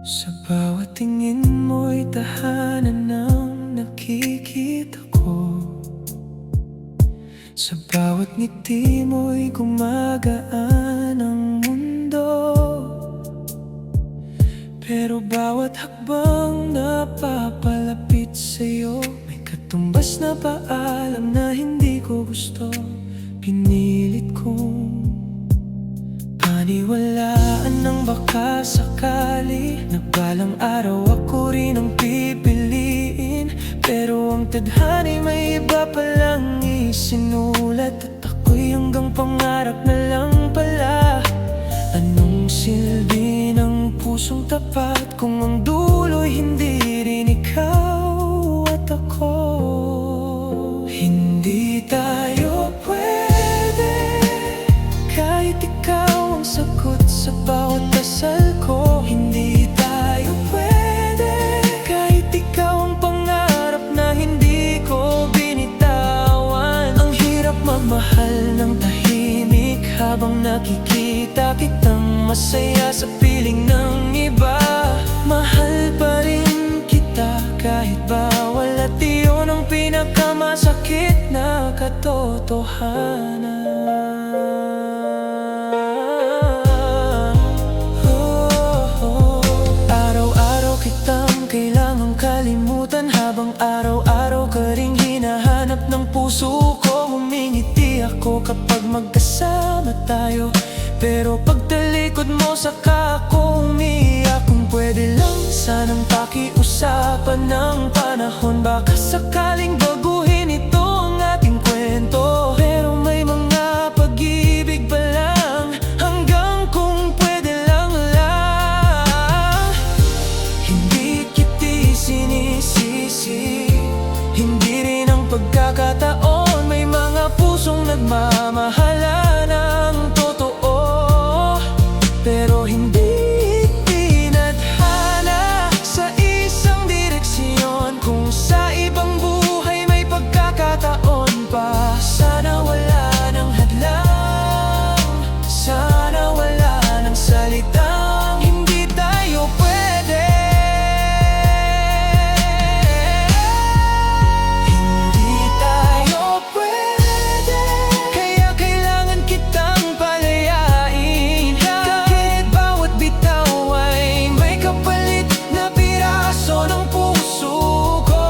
Sa bawat tingin mo'y tahanan ng nakikita ko. Sa bawat ngiti mo'y gumagaan ang mundo. Pero bawat hakbang napapalapit sa'yo, may katumbas na paalam na hindi ko gusto. Pinilit kong paniwalaan ng baka sakali na balang araw ako rin ang pipiliin. Pero ang tadhana'y may iba palang isinulat, at ako'y hanggang pangarap na lang pala. Anong silbi ng pusong tapat kung ang dulo'y hindi rin ikaw at ako? Hindi tayo pwede kahit ikaw ang sagot sa bawat dasal ko. Hindi tayo pwede kahit ikaw ang pangarap na hindi ko binitawan. Ang hirap mamahal ng tahimik habang nakikita kitang masaya sa piling ng iba. Mahal pa rin kita kahit bawal, at iyon ang pinakamasakit na katotohanan. Araw-araw kitang kailangang kalimutan, habang araw-araw ka ring hinahanap ng puso ko. Humingiti ako kapag magkasama tayo, pero pagtalikod mo saka ako umiiyak. Kung pwede lang sanang pakiusapan ng panahon, baka sakaling baguhin ito ang ating kwento. Pero may mga pag-ibig pa lang, hanggang kung pwede lang. Hindi kiti sinisisi, hindi rin ang pagkakataon. May mga pusong nagmamahalan ng totoo, pero hindi tinadhana sa isang direksyon. Kung sa ibang buhay may pagkakataon pa, sana wala ng hadlang, sana wala ng salitang hindi tayo pwede. Hindi tayo pwede, kaya kailangan kitang palayain. Kahit bawat bitaw ay may kapalit na piraso ng puso ko.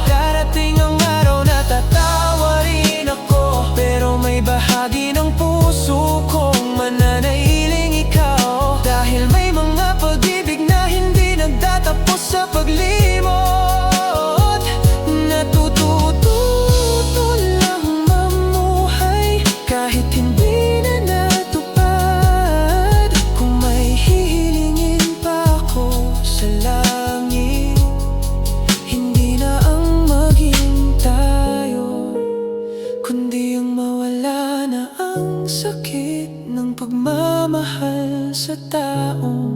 Darating ang araw na tatawa rin ako, pero may bahagi ng puso kong mananailing ikaw. Dahil may mga pag-ibig na hindi nagtatapos sa paglimot. Natututo lang mamuhay kahit hindi na natupad. Kung may hihilingin pa ako sa langit, hindi na ang maging tayo, kundi ang mawala na ang sakit ng pagmamahal sa taong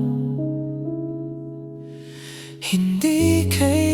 hindi kay